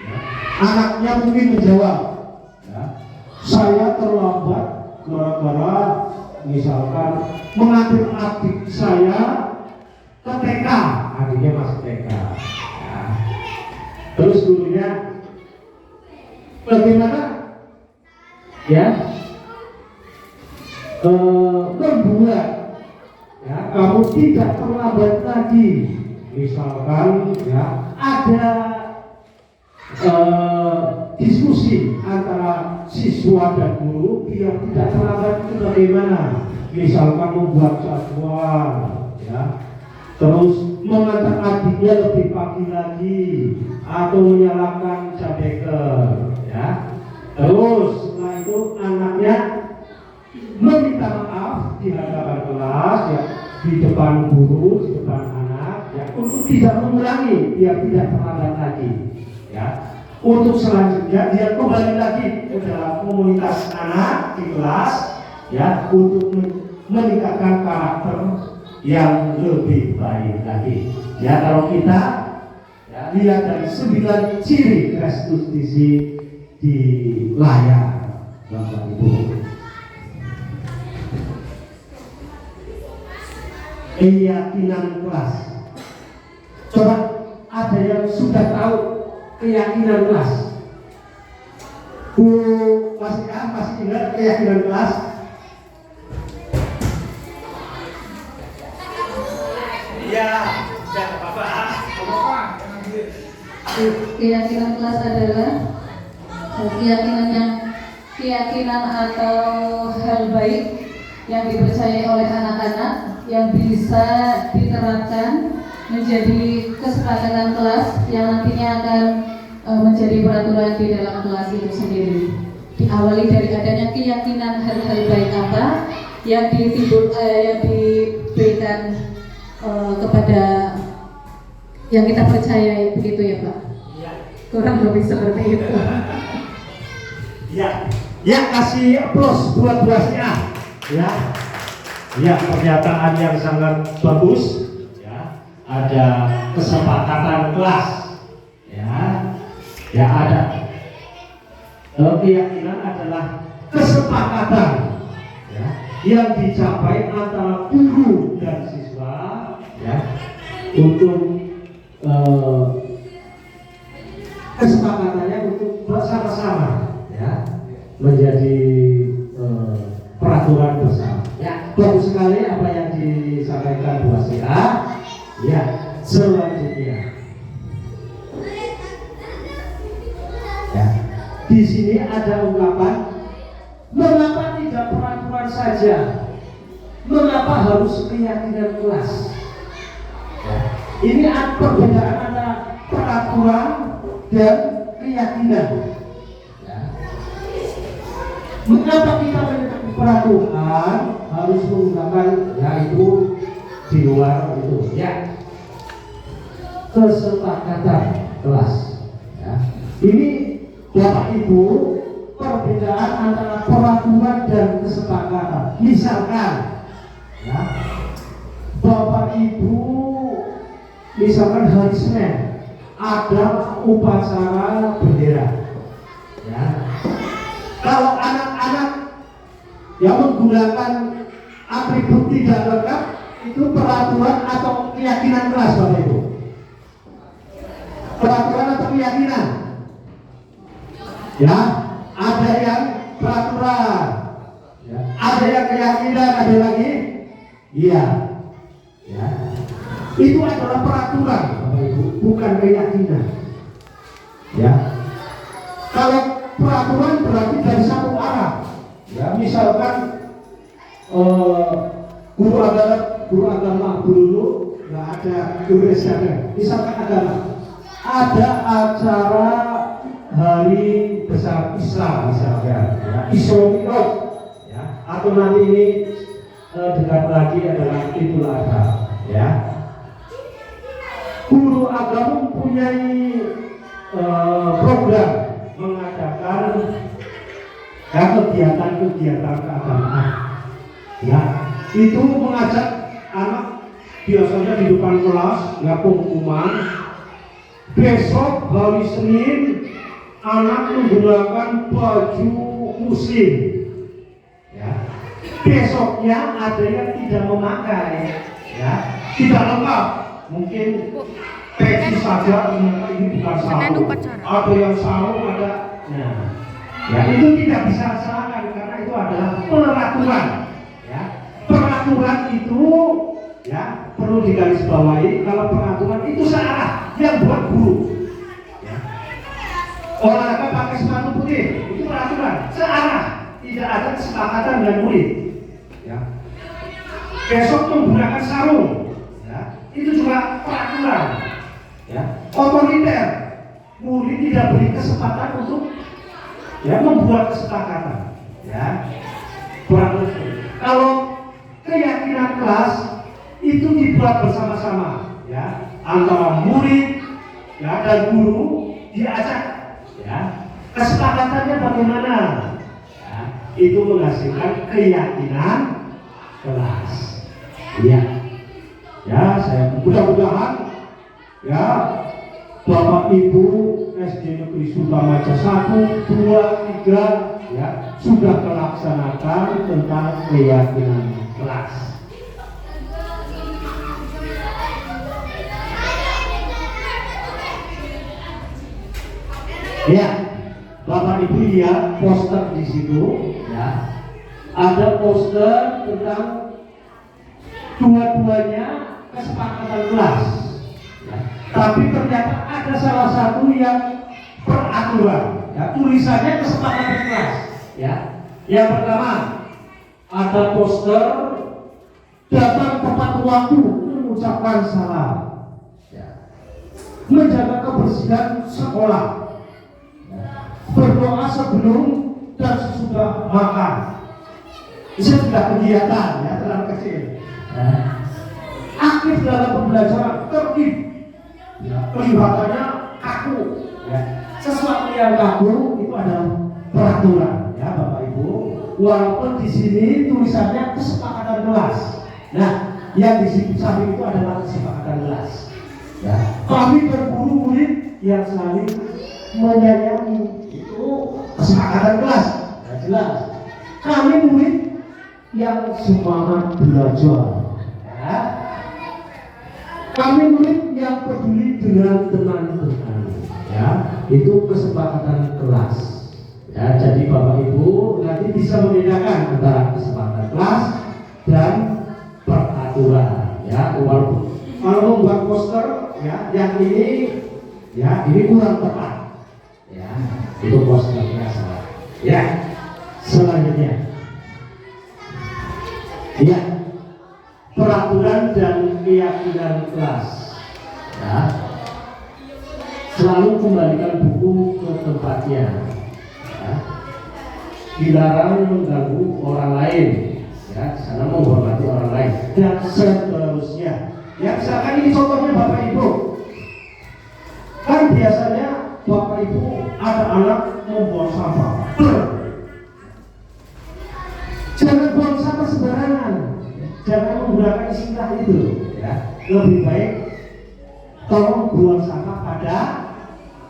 Ya, anaknya mungkin menjawab, ya, saya terlambat gara-gara misalkan mengantar adik saya ke TK, adiknya masih TK. Ya. Terus gurunya, bagaimana? Ya, membuat, ya, kamu tidak terlambat lagi. Misalkan, ya, ada diskusi antara siswa dan guru biar tidak terlambat itu bagaimana? Misalkan membuat jadwal, ya, terus mengantar adiknya lebih pagi lagi atau menyalakan jam beker, ya. Terus setelah itu anaknya meminta maaf di hadapan kelas, ya, di depan guru, di depan anak, ya, untuk tidak mengulangi biar tidak terlambat lagi, ya. Untuk selanjutnya dia kembali lagi ke dalam komunitas anak di kelas, ya, untuk meningkatkan karakter yang lebih baik lagi. Ya, kalau kita, ya, lihat dari 9 ciri restitusi di layar, Bapak Ibu. Keyakinan kelas. Coba, ada yang sudah tahu keyakinan kelas? Bu Wasika masih ingat keyakinan kelas? Iya, jangan apa-apa. Keyakinan kelas adalah keyakinan atau hal baik yang dipercayai oleh anak-anak yang bisa diterapkan menjadi kesepakatan kelas yang nantinya akan menjadi peraturan di dalam kelas itu sendiri. Diawali dari adanya keyakinan hal-hal baik apa yang diberikan kepada yang kita percayai, begitu ya Pak? Kurang lebih seperti itu. Ya kasih aplaus buat Bu Asia. Ya pernyataan yang sangat bagus. Ya, ada kesepakatan kelas. Ya ada. Keyakinan adalah kesepakatan ya, yang dicapai antara guru dan siswa ya, untuk kesepakatannya untuk bersama-sama ya, menjadi peraturan bersama. Ya, bagus sekali apa yang disampaikan Bu Asia. Ya, selanjutnya. Ya, di sini ada ungkapan, mengapa tidak peraturan saja? Mengapa harus keyakinan kelas? Ya, ini perbedaan antara peraturan dan keyakinan. Ya. Mengapa kita menetapkan peraturan harus menggunakan yaitu di luar itu? Ya, kesepakatan kelas. Ya. Ini Bapak Ibu, perbedaan antara peraturan dan kesepakatan. Misalkan, ya, Bapak Ibu, misalkan hari Senin ada upacara bendera. Ya. Kalau anak-anak yang menggunakan atribut tidak lengkap, itu peraturan atau keyakinan kelas, Bapak Ibu? Peraturan atau keyakinan? Ya, ada yang peraturan, ya, ada yang keyakinan, ada lagi, iya, ya, itu adalah peraturan, Bapak Ibu, bukan keyakinan. Ya, kalau peraturan berarti dari satu arah, ya, misalkan guru agama dulu nggak ada guru SDM, misalkan agama, ada acara hari besar Islam misalnya, ya, Isra ya, atau nanti ini dekat lagi adalah Idul Adha, ya. Guru agama mempunyai program mengadakan ya, kegiatan keagamaan, ya, itu mengajak anak biasanya di depan kelas, ya, pengumuman besok hari Senin anak menggunakan baju muslim, ya. Besoknya ada yang tidak memakai, ya, tidak lengkap, mungkin peci saja, ini bukan sarung, ada yang sarung, ada, nah, ya, itu tidak bisa salahkan karena itu adalah peraturan, ya. Peraturan itu, ya, perlu digarisbawahi, kalau peraturan itu searah yang buat guru. Olahraga pakai sepatu putih, itu peraturan searah, tidak ada kesepakatan dengan murid. Ya. Besok menggunakan sarung, ya, itu juga peraturan. Ya. Otoriter, murid tidak beri kesempatan untuk, ya, membuat kesepakatan. Ya. Peraturan. Kalau keyakinan kelas itu dibuat bersama-sama, ya, antara murid, ya, dan guru diajak. Ya, kesepakatannya bagaimana? Ya, itu menghasilkan keyakinan kelas. Ya, ya, saya mudah-mudahan, ya, Bapak Ibu SD Negeri Sukamaja 1, 2, 3, ya, sudah melaksanakan tentang keyakinan kelas. Ya, Bapak Ibu lihat poster di situ, ya. Ada poster tentang dua-duanya kesepakatan kelas. Ya. Tapi ternyata ada salah satu yang peraturan, ya, tulisannya kesepakatan kelas. Ya. Yang pertama ada poster datang tepat waktu mengucapkan salam, menjaga kebersihan sekolah, berdoa sebelum dan sesudah makan. Ini sudah kegiatan ya, terlalu kecil. Aktif dalam pembelajaran, tertib. Kelihatannya kaku. Sesuatu yang kaku itu adalah peraturan, ya Bapak Ibu. Walaupun di sini tulisannya kesepakatan kelas. Nah, yang di sini samping itu adalah kesepakatan kelas. Ya. Kami berburu murid yang saling menyayangi, itu kesepakatan kelas. Ya, jelas. Kami murid yang semangat belajar. Ya. Kami murid yang peduli dengan teman-teman. Ya, itu kesepakatan kelas. Ya, jadi Bapak Ibu nanti bisa membedakan antara kesepakatan kelas dan peraturan. Ya, walaupun kalau membuat poster, ya, yang ini, ya, ini kurang tepat. Ya, itu posternya salah. Ya, selanjutnya, ya, peraturan dan keyakinan kelas. Ya. Selalu kembalikan buku ke tempatnya. Ya. Dilarang mengganggu orang lain. Ya, sana menghormati orang lain dan seterusnya. Ya, misalkan ini contohnya Bapak Ibu. Kan biasanya Bapak Ibu ada anak membuang sampah. Jangan buang sampah sembarangan. Jangan menggunakan istilah itu. Ya. Lebih baik tolong buang sampah pada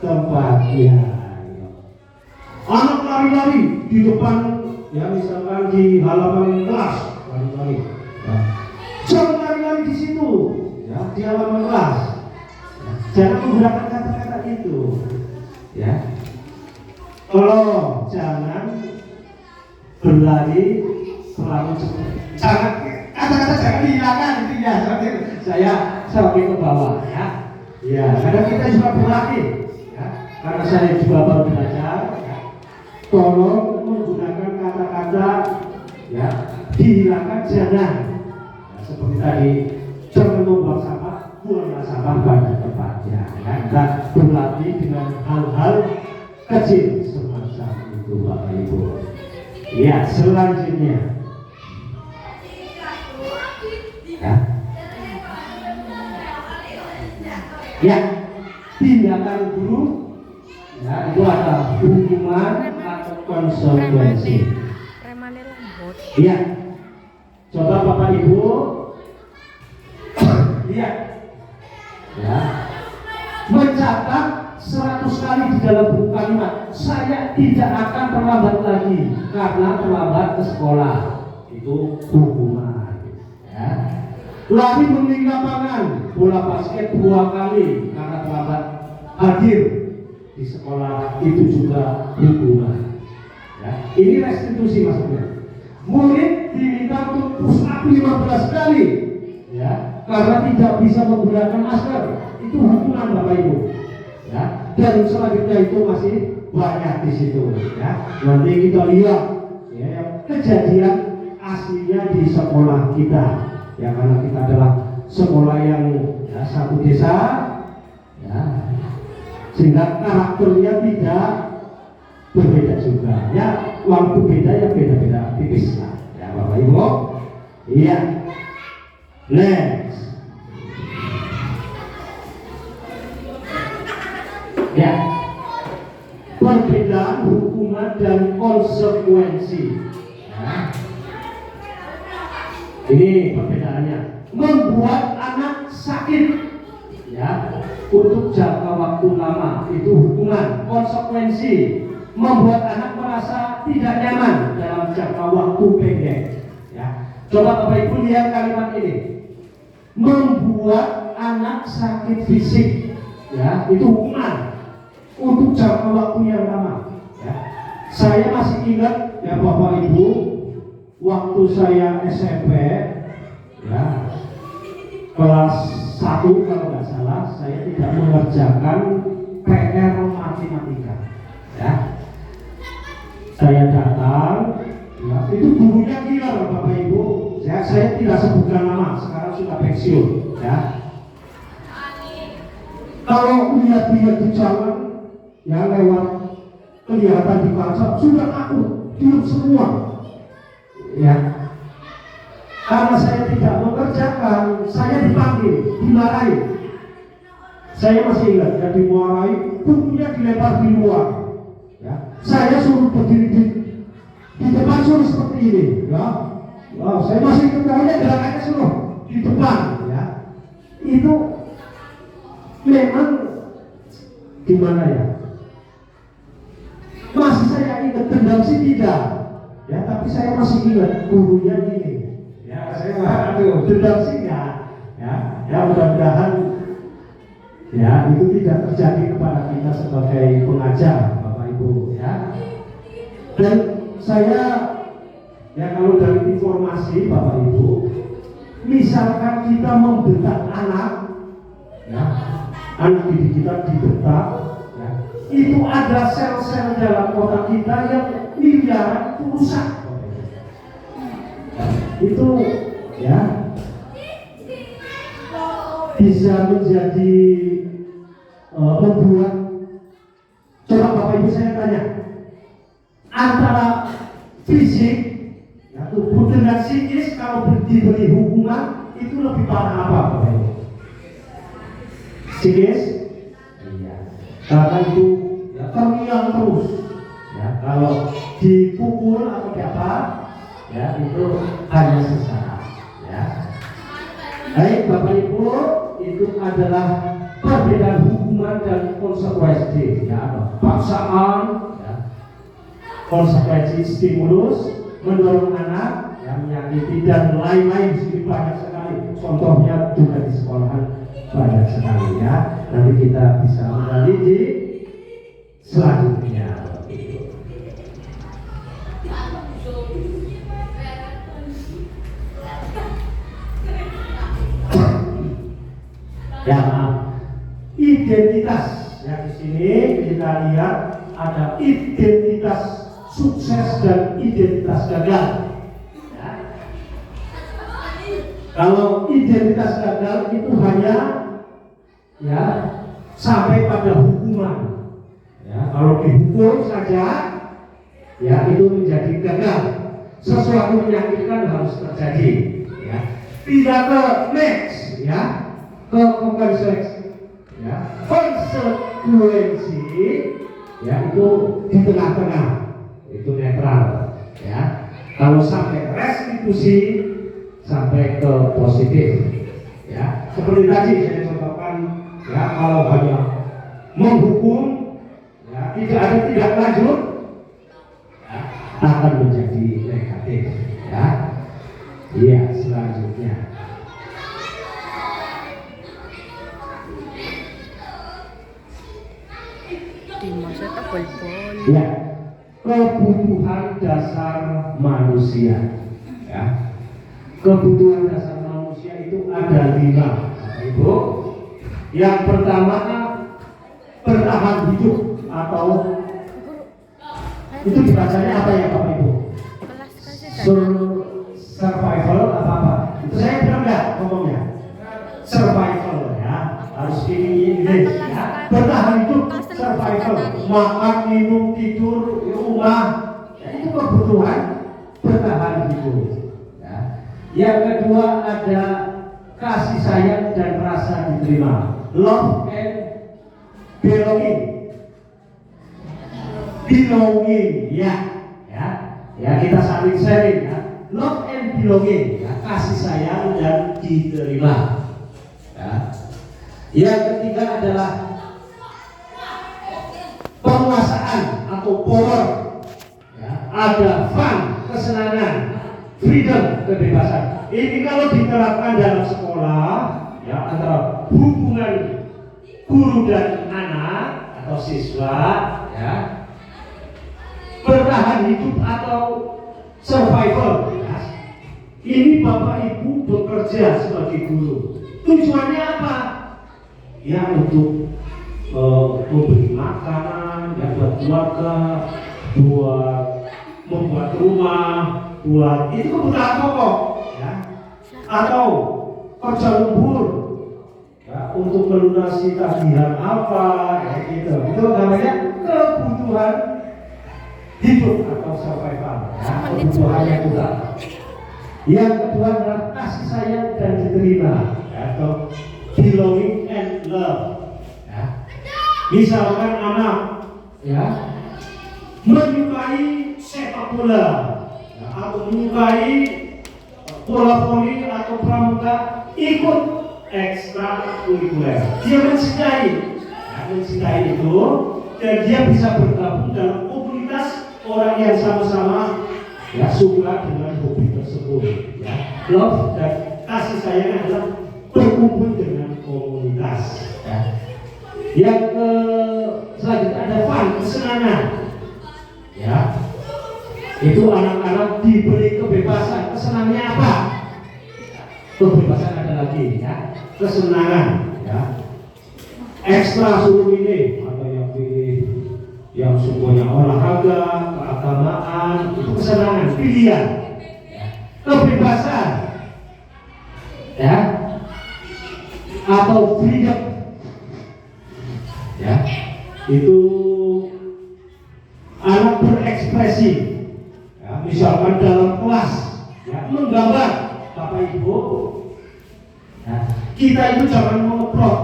tempatnya. Anak lari-lari di depan, ya misalkan di halaman kelas, lari-lari. Ya. Jangan lari-lari di situ, ya, di halaman kelas. Ya. Jangan menggunakan kata-kata itu. Ya. Kalau jangan berlari terlalu cepat. Jangan kata-kata jangan dihilangkan itu ya. Saya sampai ke bawah, ya. Ya, karena kita juga berlatih, ya. Karena saya juga baru belajar, ya. Tolong menggunakan kata-kata, ya, dihilangkan jangan. Ya, seperti tadi, jangan membuang sampah, buanglah sampah pada tempatnya. Ya, kita berlatih dengan hal-hal kecil semacam itu, Bapak Ibu. Ya, selanjutnya, ya. Ya, tindakan guru, ya, itu ada hukuman atau konsekuensi. Iya, coba Bapak Ibu lihat, ya, mencatat 100 kali di dalam buku kalimat. Saya tidak akan terlambat lagi karena terlambat ke sekolah. Itu hukuman. Ya. Lari mengelilingi lapangan bola basket 2 kali karena terlambat hadir di sekolah, itu juga hukuman. Ya. Ini restitusi maksudnya. Murid diminta untuk push up 15 kali, ya, karena tidak bisa menggunakan masker. Itu hukuman Bapak Ibu. Ya. Dan selanjutnya itu masih banyak di situ. Ya. Nanti kita lihat, ya, kejadian aslinya di sekolah kita. Ya, karena kita adalah sekolah yang, ya, satu desa, ya, sehingga karakternya tidak berbeda juga. Ya, walaupun beda ya beda-beda tipis lah. Ya, Bapak Ibu. Iya. Next. Ya. Perbedaan hukuman dan konsekuensi. Ya. Ini perbedaannya. Membuat anak sakit, ya, untuk jangka waktu lama itu hukuman. Konsekuensi, membuat anak merasa tidak nyaman dalam jangka waktu pendek. Ya. Coba Bapak Ibu lihat kalimat ini. Membuat anak sakit fisik, ya, itu hukuman untuk jangka waktu yang lama. Ya. Saya masih ingat, ya Bapak Ibu, waktu saya SMP, ya, kelas 1 kalau nggak salah, saya tidak mengerjakan PR matematika. Ya. Saya datang, Ya, itu gurunya killer Bapak Ibu. Ya, saya tidak sebutkan nama, sekarang sudah pensiun. Ya. Kalau lihat dia di jalan, ya lewat kelihatan di kaca sudah takut, diam semua. Ya. Karena saya tidak mengerjakan, saya dipanggil, dimarahi. Saya masih ingat, ya dimarahi, bukunya dilempar di luar. Ya. Saya suruh berdiri di depan suruh seperti ini. Ya. Wow, saya masih ingat pokoknya gerakannya suruh di depan. Ya. Itu memang gimana ya? Masih saya ingat, dendam sih tidak. Ya, tapi saya masih ingat gurunya ini. Ya, saya aduh, dendam sih enggak. Ya, mudah-mudahan ya itu tidak terjadi kepada kita sebagai pengajar, Bapak Ibu. Ya. Dan saya ya kalau dari informasi Bapak Ibu, misalkan kita membentak anak, ya, anak didik kita dibentak, ya, itu ada sel-sel dalam otak kita yang miliaran itu rusak. Itu ya bisa menjadi membuat. Coba Bapak Ibu saya tanya, antara fisik ya, tubuh dengan psikis kalau diberi hukuman itu lebih parah apa Bapak Ibu? Psikis? Iya. Karena itu ya, terngiang terus. Ya, kalau dipukul atau apa, ya itu hanya sesaat. Ya. Baik Bapak Ibu, itu adalah perbedaan hukuman dan konsekuensi. Ya, paksaan, ya, konsekuensi stimulus, mendorong anak yang menyakiti dan lain-lain sih banyak sekali. Contohnya juga di sekolahan banyak sekali ya. Nanti kita bisa menggali di selanjutnya. Ya, identitas. Ya, di sini kita lihat ada identitas sukses dan identitas gagal. Ya. Kalau identitas gagal itu hanya ya sampai pada hukuman. Ya, kalau dihukum saja, ya itu menjadi gagal. Sesuatu menyakitkan harus terjadi. Ya. Tidak ke next, ya. Ke konsekuensi ya itu di tengah-tengah, itu netral ya. Kalau sampai restitusi sampai ke positif ya, seperti tadi saya contohkan ya, kalau hanya menghukum ya, tidak ada tidak lanjut ya, akan menjadi negatif ya. Iya, selanjutnya ya, kebutuhan dasar manusia ya. Kebutuhan dasar manusia itu ada 5 Ibu. Yang pertama bertahan hidup atau itu dibacanya apa ya Bapak Ibu? Survival apa? Itu saya bilang enggak ngomongnya? Survival ya, harus ini ya. Bertahan hidup, survival, makan, minum, tidur, rumah, ya, itu kebutuhan bertahan hidup. Ya. Yang kedua ada kasih sayang dan rasa diterima, love and belonging. Ya kita saling sharing ya. Love and belonging, ya, kasih sayang dan diterima. Ya. Yang ketiga adalah penguasaan atau power. Ya. Ada fun, kesenangan, freedom, kebebasan. Ini kalau diterapkan dalam sekolah, ya antara hubungan guru dan anak atau siswa, ya bertahan hidup atau survival. Ya. Ini Bapak Ibu bekerja sebagai guru. Tujuannya apa? Ya untuk memberi makanan, ya buat keluarga, buat membuat rumah, buat itu kebutuhan pokok, ya, atau kerja lembur, ya, untuk melunasi tagihan apa, ya, gitu. Itu namanya kebutuhan hidup atau survival, ya, kebutuhan yang utama. Yang kedua adalah kasih sayang dan diterima, ya, atau belonging and love. Ya. Misalkan anak, ya, menyukai sepak bola, ya, atau menyukai bola voli atau pramuka, ikut ekstrakurikuler. Dia mencintai, ya, mencintai itu, dan dia bisa bergabung dalam komunitas orang yang sama-sama, ya, suka dengan hobi tersebut. Ya. Love dan kasih sayang adalah berkumpul dengan komunitas. Ya. Yang selanjutnya ada fun, kesenangan. Ya, itu anak-anak diberi kebebasan. Kesenangannya apa? Kebebasan ada lagi, ya. Kesenangan, ya. Ekstra suruh ini, ada yang pilih yang sukanya olahraga, keagamaan, itu kesenangan, pilihan, ya. Kebebasan, ya, atau freedom, ya, itu anak berekspresi, ya, misalkan dalam kelas, ya, menggambar, Bapak Ibu, ya, kita itu jangan mengeprok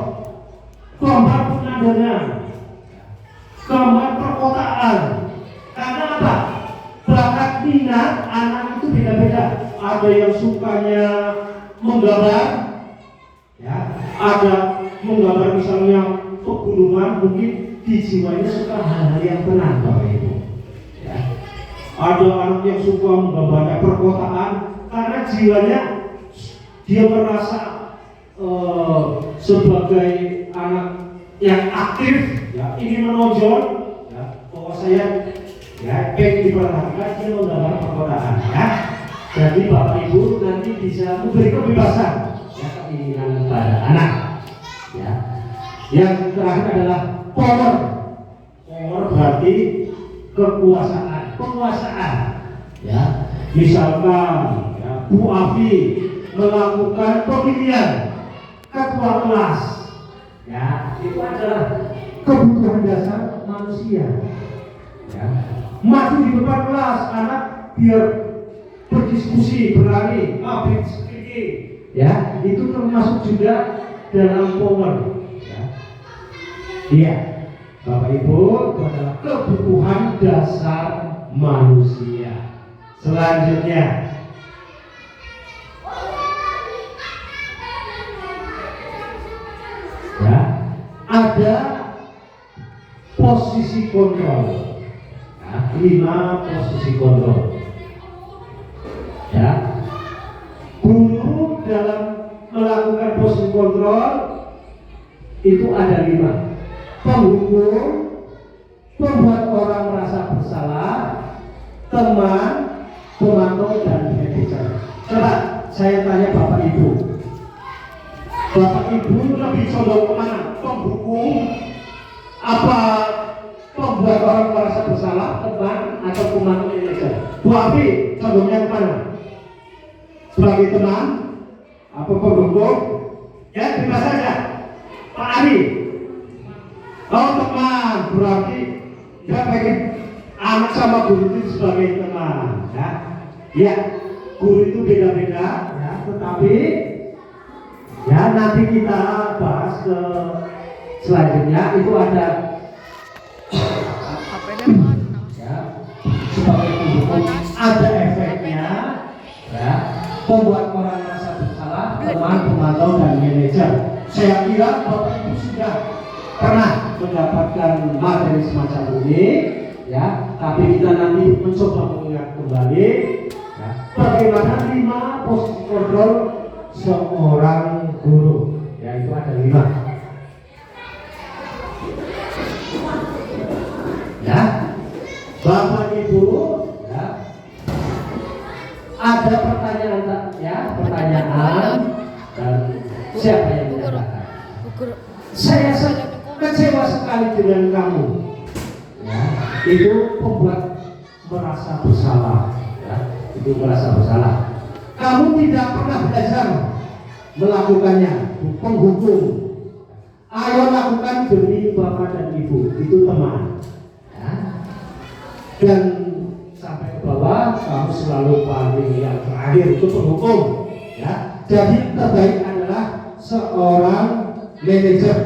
gambar pengandanan, gambar perkotaan, karena apa? Bakat minat anak itu beda-beda. Ada yang sukanya menggambar, ya, ada menggambar misalnya pegunungan, mungkin di jiwanya suka hal-hal yang tenang, Bapak Ibu. Ya. Ada anak yang suka menggambarnya perkotaan karena jiwanya dia merasa sebagai anak yang aktif, ya, ingin menonjol, ya, bahwa saya, ya, pengen diperhatikan, dia menggambar perkotaan, ya. Jadi Bapak Ibu nanti bisa memberi kebebasan, ya, keinginan pada anak, ya. Yang terakhir adalah power. Power berarti kekuasaan, penguasaan, ya. Misalkan, ya, Bu Afi melakukan pemilihan ketua kelas, ya, itu adalah kebutuhan dasar manusia, ya. Maju di depan kelas, anak biar berdiskusi, berani, berdiskusi, ya, itu termasuk juga dalam power, ya. Iya, Bapak Ibu, itu adalah kebutuhan dasar manusia. Selanjutnya, ya, ada posisi kontrol, ya, 5 posisi kontrol, ya. Guru dalam melakukan posisi kontrol itu ada 5: penghukum, pembuat orang merasa bersalah, teman, pemantau, dan manajer. Coba saya tanya Bapak Ibu, Bapak Ibu lebih condong kemana? Penghukum, apa pembuat orang merasa bersalah, teman, atau pemantau, manajer? Bu Afi condongnya kemana? Sebagai teman, apa penghukum? Ya, terima saja. Pak Ari, oh, teman, berarti ya pengen anak sama guru itu sebagai teman, ya. Ya, guru itu beda-beda, ya, tetapi ya nanti kita bahas ke selanjutnya. Itu ada, ya, sebagai pendukung, ada efeknya, ya, membuat orang merasa bersalah, teman, pemantau, dan manajer. Saya kira Bapak Ibu sudah pernah mendapatkan materi semacam ini, ya, tapi kita nanti mencoba mengingat kembali, ya, bagaimana 5 posisi kontrol seorang guru, ya, itu ada 5, ya. Bapak Ibu, ya, ada pertanyaan, ya, pertanyaan, dan siapa yang menyampaikan? Saya kecewa sekali dengan kamu, ya. Itu pembuat merasa bersalah, ya, itu merasa bersalah. Kamu tidak pernah belajar melakukannya, penghukum. Ayo lakukan demi bapak dan ibu, itu teman. Ya. Dan sampai ke bawah, kamu selalu paling yang terakhir, itu penghukum. Ya. Jadi terbaik adalah seorang manajer.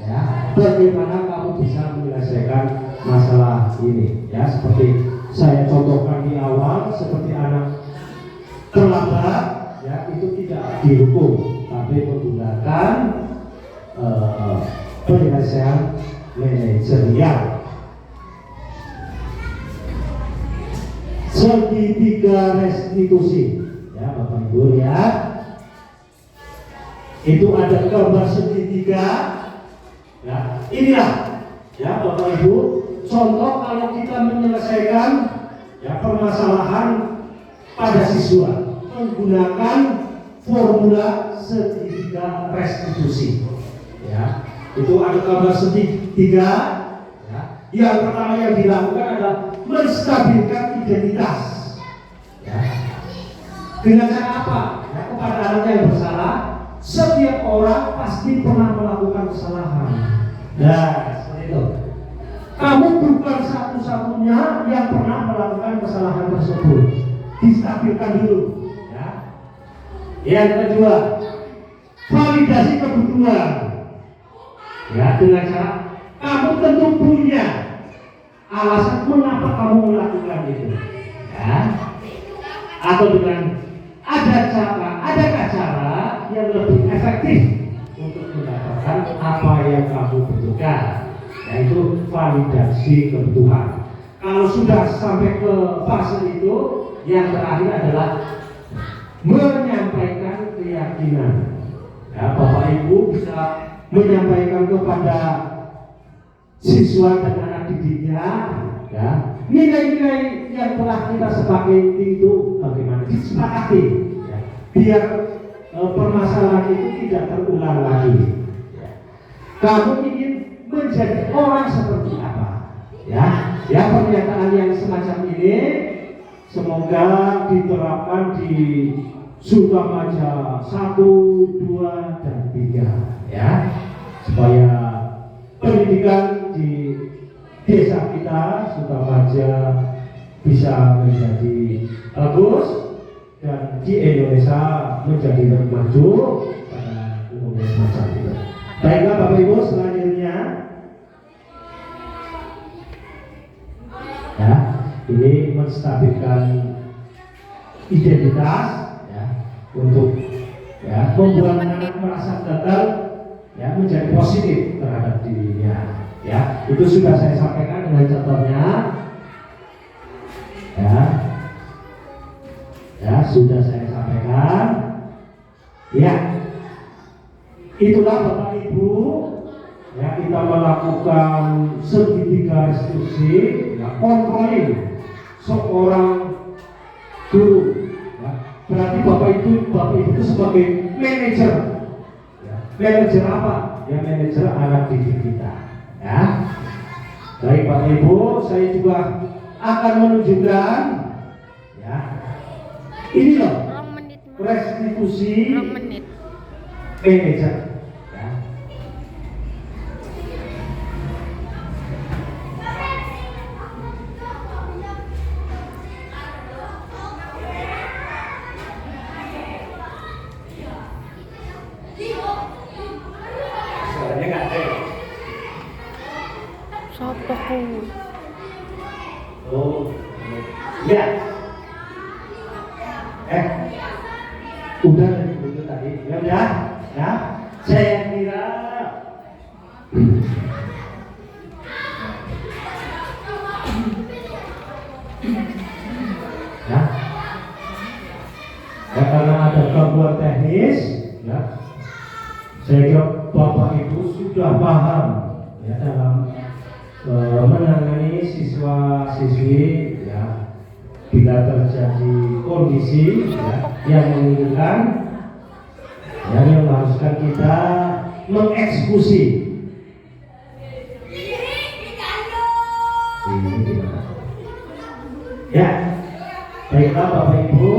Ya, bagaimana kamu bisa menyelesaikan masalah ini? Ya, seperti saya contohkan di awal, seperti anak terlambat, ya itu tidak dihukum, tapi menggunakan penyelesaian manajerial. Segitiga restitusi, ya Bapak Ibu ya. Itu ada gambar segitiga. Ya, inilah ya Bapak Ibu contoh kalau kita menyelesaikan ya permasalahan pada siswa menggunakan formula segitiga restitusi. Ya, itu ada gambar segitiga. Ya, yang pertama yang dilakukan adalah menstabilkan identitas. Ya. Dengan cara apa? Ya, kepada anak yang bersalah. Setiap orang pasti pernah melakukan kesalahan. Nah, seperti itu. Kamu bukan satu-satunya yang pernah melakukan kesalahan tersebut. Distabilkan dulu. Ya. Yang kedua, validasi kebutuhan. Ya, dengan cara kamu tentu punya alasan mengapa kamu melakukan itu. Ya. Atau dengan adakah cara yang lebih efektif untuk mendapatkan apa yang kamu butuhkan, yaitu validasi kebutuhan. Kalau sudah sampai ke fase itu, yang terakhir adalah menyampaikan keyakinan. Ya, Bapak Ibu bisa menyampaikan kepada siswa dan anak didiknya, ya, nilai-nilai yang telah kita sepakati itu bagaimana disepakati, ya, biar permasalahan itu tidak terulang lagi. Ya. Kamu ingin menjadi orang seperti apa? Ya, ya pernyataan yang semacam ini semoga diterapkan di Sukamaja 1, 2, dan 3, ya, supaya pendidikan di desa kita Sukamaja bisa menjadi bagus dan di Indonesia menjadi lebih maju pada umumnya semacam itu. Baiklah Bapak Ibu, selanjutnya ya, ini menstabilkan identitas ya, untuk ya membuat anak merasa gagal ya menjadi positif terhadap dirinya. Ya, itu sudah saya sampaikan dengan contohnya. Ya. Ya, sudah saya sampaikan. Ya. Itulah Bapak Ibu, ya kita melakukan segitiga restitusi, ya, controlling seorang guru. Ya. Berarti Bapak Ibu itu sebagai manajer. Ya. Manajer apa? Ya manajer anak didik kita. Ya. Baik Bapak Ibu, saya juga akan menunjukkan ya. Ini loh restitusi manajer. Ya. Suaranya nggak ada. Sopoku. Oh, ya. Udah itu tadi. Ya udah, ya. Saya kira ya. Ya karena ada gangguan teknis, ya. Saya kira Bapak Ibu sudah paham ya dalam menangani siswa-siswi ya bila terjadi kondisi ya, yang menginginkan yang mengharuskan kita mengeksekusi. Ini gimana? Ya, baiklah Bapak Ibu,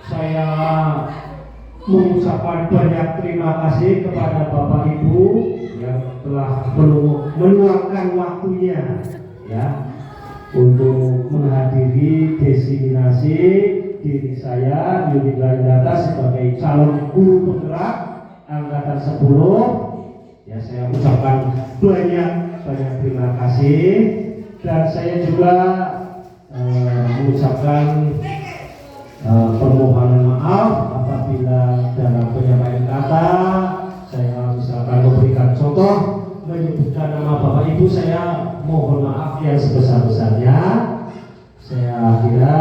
saya mengucapkan banyak terima kasih kepada Bapak Ibu yang telah meluangkan waktunya ya untuk menghadiri desiminasi diri saya Yudi Data sebagai calon guru penggerak angkatan 10. Ya, saya ucapkan banyak terima kasih, dan saya juga mengucapkan permohonan maaf apabila dalam penyampaian kata saya misalkan memberikan contoh menyebutkan nama Bapak Ibu, saya mohon maaf yang sebesar-besarnya. Saya kira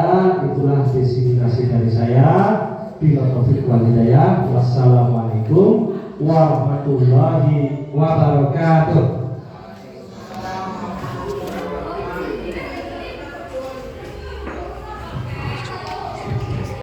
itulah desiminasi dari saya. Bila taufiq wal hidayah. Wassalamualaikum warahmatullahi wabarakatuh.